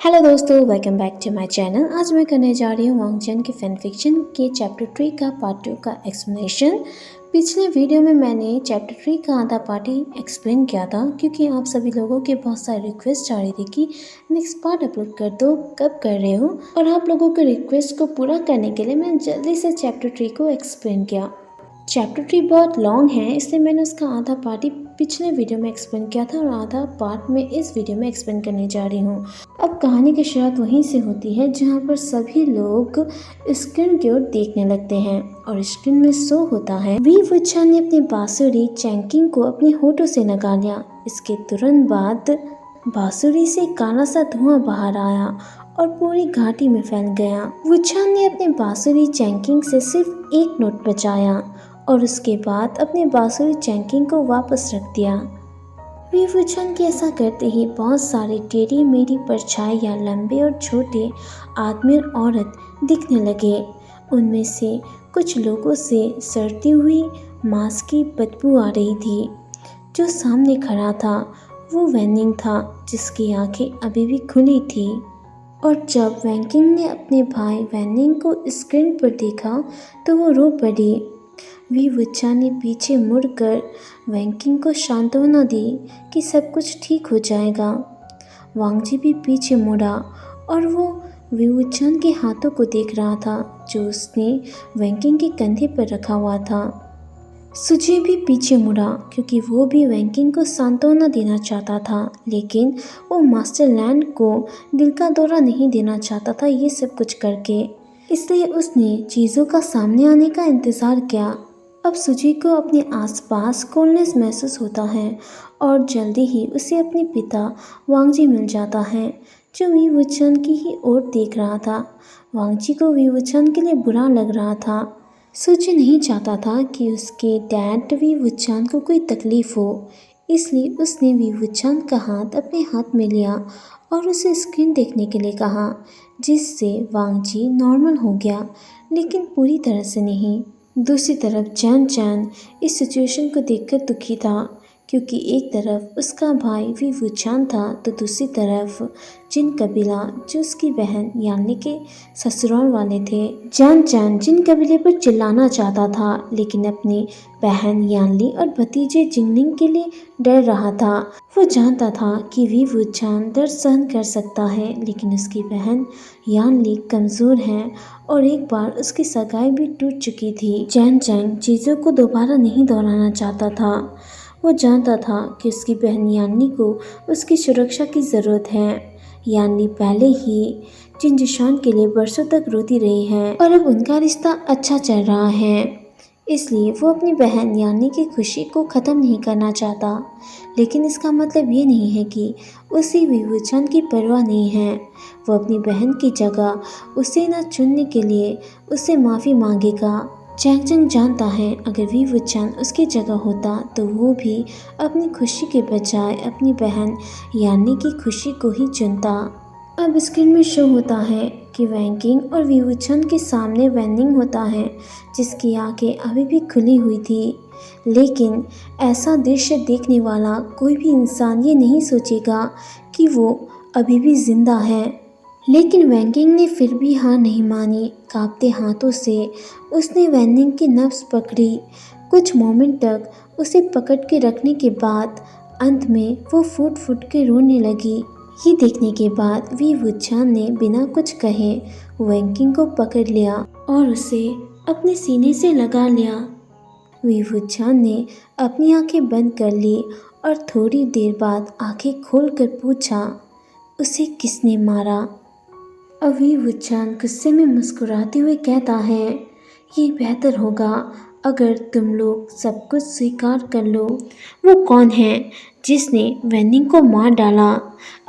Hello दोस्तों, welcome back to my channel. आज मैं करने जा रही हूँ वांगचन के फैन फिक्शन के चैप्टर 3 का पार्ट 2 का एक्सप्लेनेशन। पिछले वीडियो में मैंने चैप्टर 3 का आधा पार्ट ही एक्सप्लेन किया था, क्योंकि आप सभी लोगों के बहुत सारे रिक्वेस्ट आ रही थी कि नेक्स्ट पार्ट अपलोड कर दो, कब कर रहे हो। और आप लोगों के रिक्वेस्ट को पूरा करने के लिए मैंने जल्दी से चैप्टर 3 को एक्सप्लेन किया। चैप्टर 3 बहुत लॉन्ग है, इसलिए मैंने उसका आधा पार्ट ही पिछले वीडियो में एक्सप्लेन किया था और आधा पार्ट में इस वीडियो में एक्सप्लेन करने जा रही हूँ। अब कहानी की शुरुआत वहीं से होती है जहाँ पर सभी लोग स्क्रीन की ओर देखने लगते हैं और स्क्रीन में शो होता है वी वुचान ने अपनी बांसुरी चैंकिंग को अपने होठों से लगा लिया। इसके तुरंत बाद बांसुरी से काला सा धुआं बाहर आया और पूरी घाटी में फैल गया। वुचान ने अपने बांसुरी चैंकिंग से सिर्फ एक नोट बजाया और उसके बाद अपने बांसुरी चैंकिंग को वापस रख दिया। वी वुचान के ऐसा करते ही बहुत सारे टेढ़ी मेढ़ी परछाइयाँ, लंबे और छोटे आदमी और औरत दिखने लगे। उनमें से कुछ लोगों से सड़ती हुई मांस की बदबू आ रही थी। जो सामने खड़ा था वो वैनिंग था, जिसकी आंखें अभी भी खुली थी। और जब वैंकिंग ने अपने भाई वैनिंग को स्क्रीन पर देखा तो वो रो पड़ी। वी वुचान ने पीछे मुड़कर वैंकिंग को सांत्वना दी कि सब कुछ ठीक हो जाएगा। वांगजी भी पीछे मुड़ा और वो वी वुचान के हाथों को देख रहा था जो उसने वैंकिंग के कंधे पर रखा हुआ था। सुजी भी पीछे मुड़ा क्योंकि वो भी वैंकिंग को सांत्वना देना चाहता था, लेकिन वो मास्टर लैंड को दिल का दौरा नहीं देना चाहता था ये सब कुछ करके। इसलिए उसने चीज़ों का सामने आने का इंतज़ार किया। अब सुजी को अपने आसपास कोल्डनेस महसूस होता है और जल्दी ही उसे अपने पिता वांगजी मिल जाता है, जो वी वुचान की ही ओर देख रहा था। वांगजी को वी वुचान के लिए बुरा लग रहा था। सुजी नहीं चाहता था कि उसके डैड वी वुचान को कोई तकलीफ हो, इसलिए उसने वी वुचान का हाथ अपने हाथ में लिया और उसे स्क्रीन देखने के लिए कहा, जिससे वांगजी नॉर्मल हो गया, लेकिन पूरी तरह से नहीं। दूसरी तरफ चैन चैन इस सिचुएशन को देखकर दुखी था, क्योंकि एक तरफ उसका भाई वी वुचान था तो दूसरी तरफ जिन कबीला, जो उसकी बहन यानी के ससुराल वाले थे। चैन चैन जिन कबीले पर चिल्लाना चाहता था, लेकिन अपनी बहन यानली और भतीजे जिंगनिंग के लिए डर रहा था। वो जानता था कि वी वुचान दर्द सहन कर सकता है, लेकिन उसकी बहन यानली कमज़ोर है और एक बार उसकी सगाई भी टूट चुकी थी। चैन चैन चीज़ों को दोबारा नहीं दोहराना चाहता था। वो जानता था कि उसकी बहन यान्नी को उसकी सुरक्षा की ज़रूरत है। यान्नी पहले ही जिनजिशान के लिए बरसों तक रोती रही है और अब उनका रिश्ता अच्छा चल रहा है, इसलिए वो अपनी बहन यान्नी की खुशी को ख़त्म नहीं करना चाहता। लेकिन इसका मतलब ये नहीं है कि उसे वी वुचान की परवाह नहीं है। वो अपनी बहन की जगह उसे न चुनने के लिए उससे माफ़ी मांगेगा। चैंग चैंग जानता है अगर वी वुचान उसकी जगह होता तो वो भी अपनी खुशी के बजाय अपनी बहन यान्नी की खुशी को ही चुनता। अब स्क्रीन में शो होता है कि वैंकिंग और वी वुचान के सामने वैनिंग होता है, जिसकी आंखें अभी भी खुली हुई थी। लेकिन ऐसा दृश्य देखने वाला कोई भी इंसान ये नहीं सोचेगा कि वो अभी भी जिंदा है। लेकिन वैंकिंग ने फिर भी हार नहीं मानी। कांपते हाथों से उसने वैनिंग की नब्ज पकड़ी। कुछ मोमेंट तक उसे पकड़ के रखने के बाद अंत में वो फूट फूट के रोने लगी। ये देखने के बाद वी वुचान ने बिना कुछ कहे वैंकिंग को पकड़ लिया और उसे अपने सीने से लगा लिया। वी वुचान ने अपनी आंखें बंद कर ली और थोड़ी देर बाद आंखें खोलकर पूछा, उसे किसने मारा? अब वी वुचान गुस्से में मुस्कुराते हुए कहता है, ये बेहतर होगा अगर तुम लोग सब कुछ स्वीकार कर लो। वो कौन है जिसने वैनिंग को मार डाला?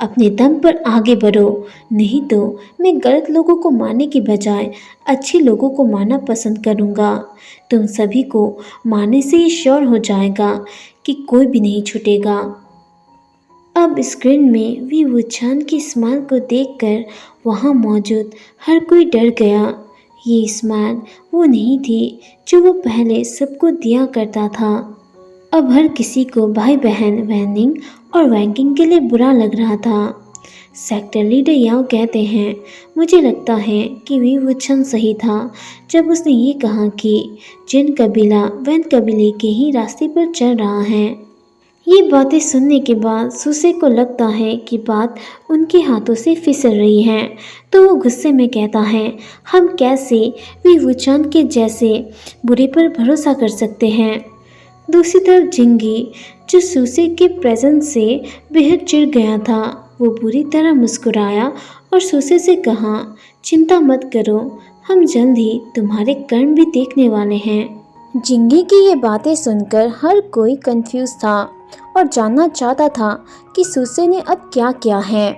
अपने दम पर आगे बढ़ो, नहीं तो मैं गलत लोगों को मारने के बजाय अच्छे लोगों को मारना पसंद करूँगा। तुम सभी को मारने से ये श्योर हो जाएगा कि कोई भी नहीं छूटेगा। अब स्क्रीन में वी वुचान की स्माइल को देखकर वहाँ मौजूद हर कोई डर गया। ये स्माइल वो नहीं थी जो वो पहले सबको दिया करता था। अब हर किसी को भाई बहन वैनिंग और वैंकिंग के लिए बुरा लग रहा था। सेक्टर लीडर याओ कहते हैं, मुझे लगता है कि वी वुचन सही था जब उसने ये कहा कि जिन कबीला वैन कबीले के ही रास्ते पर चल रहा है। ये बातें सुनने के बाद सुसे को लगता है कि बात उनके हाथों से फिसल रही है, तो वो गुस्से में कहता है, हम कैसे वी वुचन के जैसे बुरे पर भरोसा कर सकते हैं। दूसरी तरफ जिंगी, जो सुसे के प्रेजेंस से बेहद चिढ़ गया था, वो बुरी तरह मुस्कुराया और सुसे से कहा, चिंता मत करो, हम जल्द ही तुम्हारे कर्म भी देखने वाले हैं। जिंगी की ये बातें सुनकर हर कोई कंफ्यूज था और जानना चाहता था कि सुसे ने अब क्या किया है।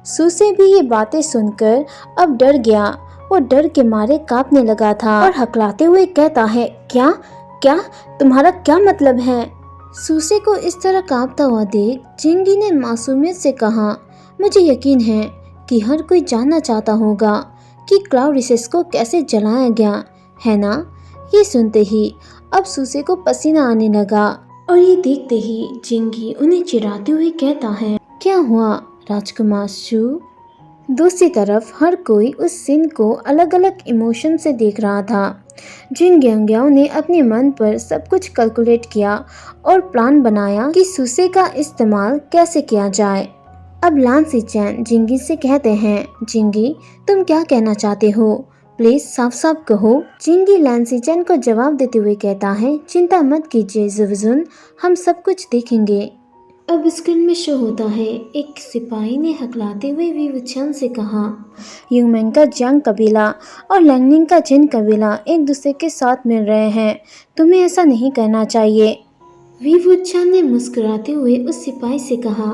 सुसे भी ये बातें सुनकर अब डर गया। वो डर के मारे कांपने लगा था और हकलाते हुए कहता है, क्या क्या तुम्हारा क्या मतलब है। सुसे को इस तरह कांपता हुआ देख जिंगी ने मासूमियत से कहा, मुझे यकीन है कि हर कोई जानना चाहता होगा कि क्लाउड रिसेस को कैसे जलाया गया है ना। ये सुनते ही अब सुसे को पसीना आने लगा और ये देखते ही जिंगी उन्हें चिढ़ाते हुए कहता है, क्या हुआ राजकुमार शू। दूसरी तरफ हर कोई उस सीन को अलग अलग इमोशन से देख रहा था। जिन गैंग्याओं ने अपने मन पर सब कुछ कैलकुलेट किया और प्लान बनाया कि सुसे का इस्तेमाल कैसे किया जाए। अब लांसी चैन जिंगी से कहते हैं, जिंगी तुम क्या कहना चाहते हो, प्लीज साफ साफ कहो। जिंगी लांसी चैन को जवाब देते हुए कहता है, चिंता मत कीजिए जुवजुन, हम सब कुछ देखेंगे। अब स्क्रीन में शो होता है, एक सिपाही ने हकलाते हुए वी वुचन से कहा, ह्यूमन का जंग कबीला और लैंगनिंग का जिन कबीला एक दूसरे के साथ मिल रहे हैं, तुम्हें ऐसा नहीं करना चाहिए। वी वुचन ने मुस्कुराते हुए उस सिपाही से कहा,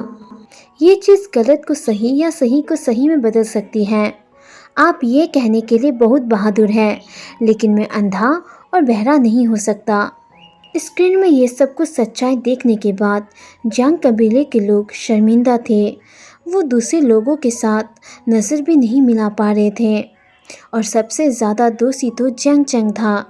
ये चीज़ गलत को सही या सही को सही में बदल सकती है। आप ये कहने के लिए बहुत बहादुर हैं, लेकिन मैं अंधा और बहरा नहीं हो सकता। स्क्रीन में ये सब कुछ सच्चाई देखने के बाद जंग कबीले के लोग शर्मिंदा थे। वो दूसरे लोगों के साथ नज़र भी नहीं मिला पा रहे थे और सबसे ज़्यादा दोषी तो जंग चंग था,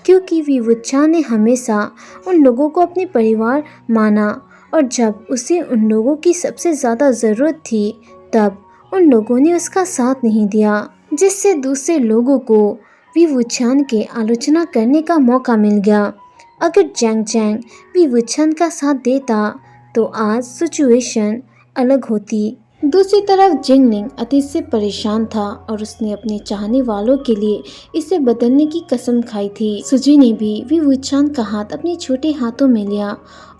क्योंकि वी वुचन ने हमेशा उन लोगों को अपने परिवार माना और जब उसे उन लोगों की सबसे ज़्यादा ज़रूरत थी तब उन लोगों ने उसका साथ नहीं दिया, जिससे दूसरे लोगों को वी वुचन के आलोचना करने का मौका मिल गया। अगर जैंग जैंग वी वुचन का साथ देता तो आज सिचुएशन अलग होती। दूसरी तरफ जिंगलिंग अतीत से परेशान था और उसने अपने चाहने वालों के लिए इसे बदलने की कसम खाई थी। सुजी ने भी वी वुचन का हाथ अपने छोटे हाथों में लिया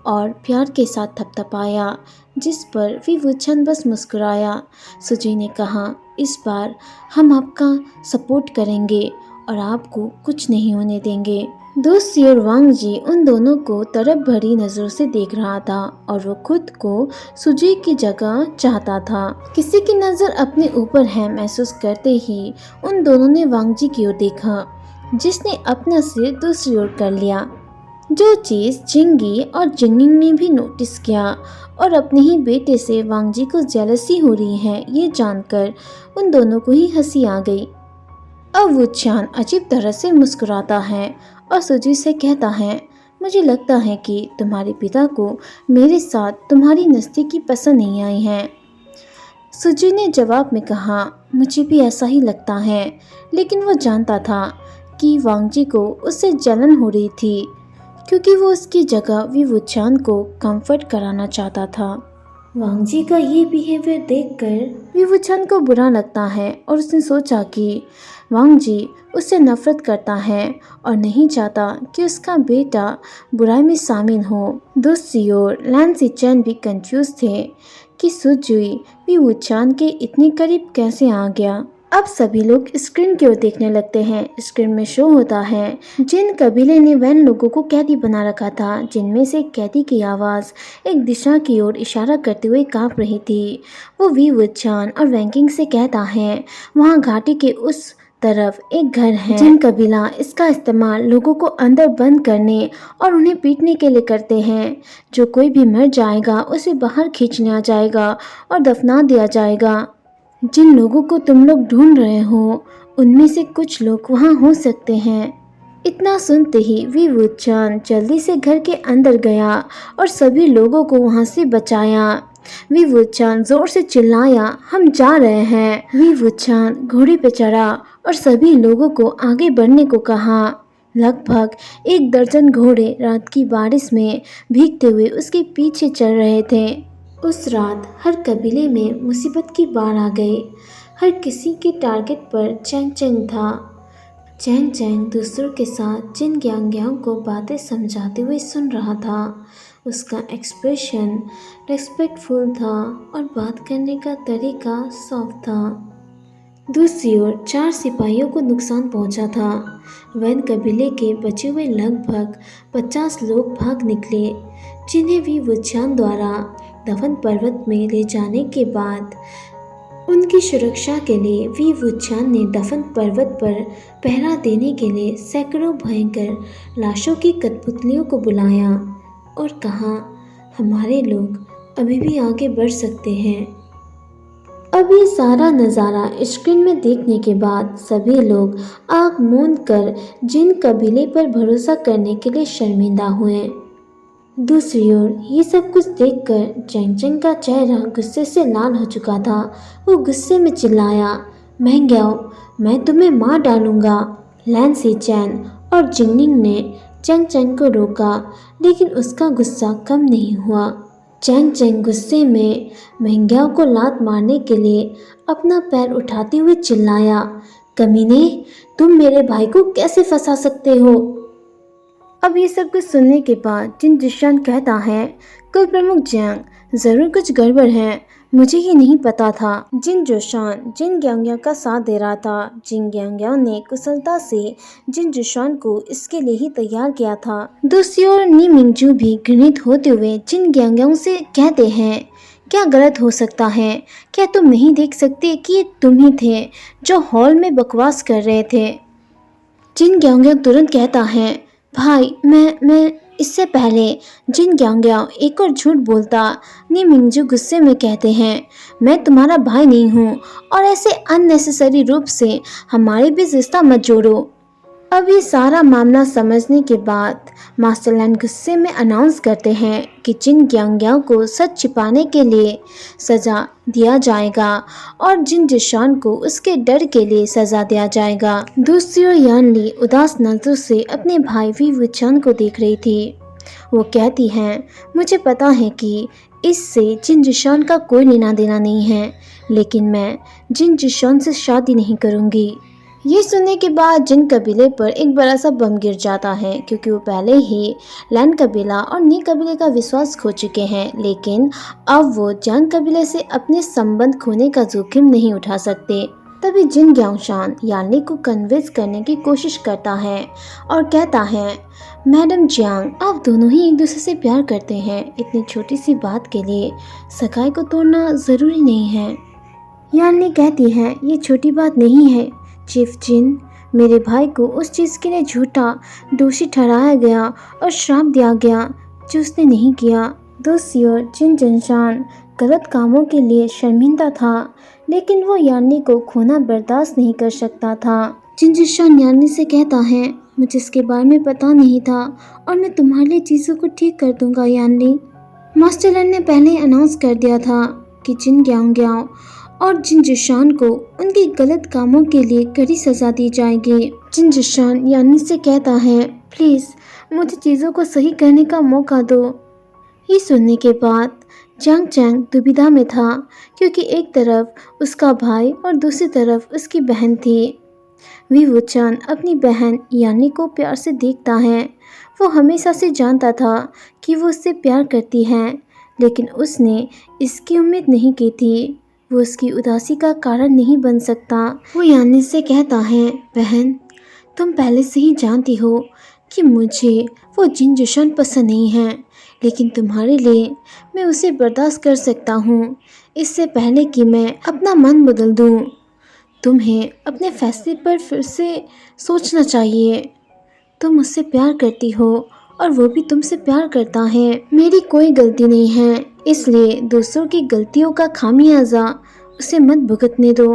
और प्यार के साथ थपथपाया, जिस पर वी वुचन बस मुस्कुराया। सुजी ने कहा, इस बार हम आपका सपोर्ट करेंगे और आपको कुछ नहीं होने देंगे। दोस्त और वांग जी उन दोनों को तरफ भरी नजरों से देख रहा था और वो खुद को सुजी की जगह चाहता था। किसी की नजर अपने ऊपर है महसूस करते ही उन दोनों ने वांग जी की ओर देखा, जिसने अपना सिर दूसरी ओर कर लिया। जो चीज़ जिंगी और जिंगिंग ने भी नोटिस किया और अपने ही बेटे से वांग जी को जेलसी हो रही है, ये जानकर उन दोनों को ही हंसी आ गई। अब वुचन अजीब तरह से मुस्कुराता है और सुजी से कहता है, मुझे लगता है कि तुम्हारे पिता को मेरे साथ तुम्हारी नज़दीकी पसंद नहीं आई है। सुजी ने जवाब में कहा, मुझे भी ऐसा ही लगता है, लेकिन वो जानता था कि वांग जी को उससे जलन हो रही थी, क्योंकि वो उसकी जगह वी वुचन को कंफर्ट कराना चाहता था। वांग जी का ये बिहेवियर देखकर वी वुचन को बुरा लगता है और उसने सोचा कि वांग जी उससे नफरत करता है और नहीं चाहता कि उसका बेटा बुराई में शामिल हो। दूसरी ओर लांसी चैन भी कंफ्यूज थे कि सुजुई वी वुचन के इतने करीब कैसे आ गया। अब सभी लोग स्क्रीन की ओर देखने लगते हैं। स्क्रीन में शो होता है, जिन कबीले ने वैन लोगों को कैदी बना रखा था, जिनमें से कैदी की आवाज़ एक दिशा की ओर इशारा करते हुए कांप रही थी। वो वी वुचन और वैंकिंग से कहता है, वहाँ घाटी के उस तरफ एक घर है। जिन कबीला इसका इस्तेमाल लोगों को अंदर बंद करने और उन्हें पीटने के लिए करते हैं। जो कोई भी मर जाएगा उसे बाहर खींच लिया जाएगा और दफना दिया जाएगा। जिन लोगों को तुम लोग ढूंढ रहे हो उनमें से कुछ लोग वहाँ हो सकते हैं। इतना सुनते ही वी वुचन जल्दी से घर के अंदर गया और सभी लोगों को वहाँ से बचाया। वी वुचान जोर से चिल्लाया, हम जा रहे हैं। वी वुचान घोड़े पे चढ़ा और सभी लोगों को आगे बढ़ने को कहा। लगभग 1 दर्जन घोड़े रात की बारिश में भीगते हुए उसके पीछे चल रहे थे। उस रात हर कबीले में मुसीबत की बाढ़ आ गई। हर किसी के टारगेट पर चैंग चैंग था। चैंग चैंग दूसरों के साथ जिन ग्यांग्यांग को बातें समझाते हुए सुन रहा था। उसका एक्सप्रेशन रेस्पेक्टफुल था और बात करने का तरीका सॉफ्ट था। दूसरी ओर 4 सिपाहियों को नुकसान पहुंचा था। वैन कबीले के बचे हुए लगभग 50 लोग भाग निकले, जिन्हें वी वुचान द्वारा दफन पर्वत में ले जाने के बाद उनकी सुरक्षा के लिए वी वुचान ने दफन पर्वत पर पहरा देने के लिए सैकड़ों भयंकर लाशों की कठपुतलियों को बुलाया और कहा, हमारे लोग अभी भी आगे बढ़ सकते हैं। अब ये सारा नज़ारा स्क्रीन में देखने के बाद सभी लोग आँख मूंद कर जिन कबीले पर भरोसा करने के लिए शर्मिंदा हुए। दूसरी ओर ये सब कुछ देखकर चैंग चैंग का चेहरा गुस्से से लाल हो चुका था। वो गुस्से में चिल्लाया, महंग्याओ, मैं तुम्हें मार डालूंगा। लैन सी चैन और जिंगनिंग ने चैंग चैंग को रोका, लेकिन उसका गुस्सा कम नहीं हुआ। चैंग चैंग गुस्से में महंग्याओ को लात मारने के लिए अपना पैर उठाते हुए चिल्लाया, कमीने, तुम मेरे भाई को कैसे फंसा सकते हो। अब ये सब कुछ सुनने के बाद जिन जिशान कहता है, कुल प्रमुख जैंग, जरूर कुछ गड़बड़ है, मुझे ये नहीं पता था। जिन जोशान जिन ग्यांग्या का साथ दे रहा था। जिन ग्यांग्या ने कुशलता से जिन जोशान को इसके लिए ही तैयार किया था। दूसरी ओर नी मिंगजू भी घृणित होते हुए जिन ग्यांग्याओं से कहते हैं, क्या गलत हो सकता है? क्या तुम नहीं देख सकते कि ये तुम ही थे जो हॉल में बकवास कर रहे थे? जिन ग्यांग्या तुरंत कहता है, भाई मैं इससे पहले जिन ग्यांग्या एक और झूठ बोलता। नी मिंगजू गुस्से में कहते हैं, मैं तुम्हारा भाई नहीं हूँ और ऐसे अननेसेसरी रूप से हमारे बीच रिश्ता मत जोड़ो। अब ये सारा मामला समझने के बाद मास्टर लैन गुस्से में अनाउंस करते हैं कि जिन ग्यांग्याओं को सच छिपाने के लिए सजा दिया जाएगा और जिन जिशान को उसके डर के लिए सजा दिया जाएगा। दूसरी ओर यानली उदास नजरों से अपने भाई वी वुचान को देख रही थी। वो कहती हैं, मुझे पता है कि इससे जिन जिशान का कोई लेना देना नहीं है, लेकिन मैं जिन जिशान से शादी नहीं करूँगी। ये सुनने के बाद जिन कबीले पर एक बड़ा सा बम गिर जाता है, क्योंकि वो पहले ही लैन कबीला और नी कबीले का विश्वास खो चुके हैं, लेकिन अब वो जैंग कबीले से अपने संबंध खोने का जोखिम नहीं उठा सकते। तभी जिन ग्यांशान यानी को कन्विंस करने की कोशिश करता है और कहता है, मैडम जियांग, आप दोनों ही एक दूसरे से प्यार करते हैं, इतनी छोटी सी बात के लिए सगाई को तोड़ना ज़रूरी नहीं है। यानी कहती है, ये छोटी बात नहीं है चीफ जिन, मेरे भाई को उस चीज़ के लिए झूठा दोषी ठहराया गया और श्राप दिया गया जो उसने नहीं किया। दूसरी ओर जिन जिनशान गलत कामों के लिए शर्मिंदा था, लेकिन वो यानी को खोना बर्दाश्त नहीं कर सकता था। जिन जिनशान यानी से कहता है, मुझे इसके बारे में पता नहीं था और मैं तुम्हारे लिए चीज़ों को ठीक कर दूंगा यानी। मास्टर लैन ने पहले ही अनाउंस कर दिया था कि जिन ग्यांग्याओं और जिन जिशान को उनके गलत कामों के लिए कड़ी सजा दी जाएगी। जिन जिशान यानी से कहता है, प्लीज़ मुझे चीज़ों को सही करने का मौका दो। ये सुनने के बाद चैंग चैंग दुविधा में था, क्योंकि एक तरफ उसका भाई और दूसरी तरफ उसकी बहन थी। वी वुचान अपनी बहन यानी को प्यार से देखता है। वो हमेशा से जानता था कि वो उससे प्यार करती है, लेकिन उसने इसकी उम्मीद नहीं की थी। वो उसकी उदासी का कारण नहीं बन सकता। वो यानी से कहता है, बहन, तुम पहले से ही जानती हो कि मुझे वो जिन जिशान पसंद नहीं है, लेकिन तुम्हारे लिए मैं उसे बर्दाश्त कर सकता हूँ, इससे पहले कि मैं अपना मन बदल दूँ। तुम्हें अपने फैसले पर फिर से सोचना चाहिए। तुम मुझसे प्यार करती हो और वो भी तुमसे प्यार करता है। मेरी कोई गलती नहीं है, इसलिए दूसरों की गलतियों का खामियाजा उसे मत भुगतने दो।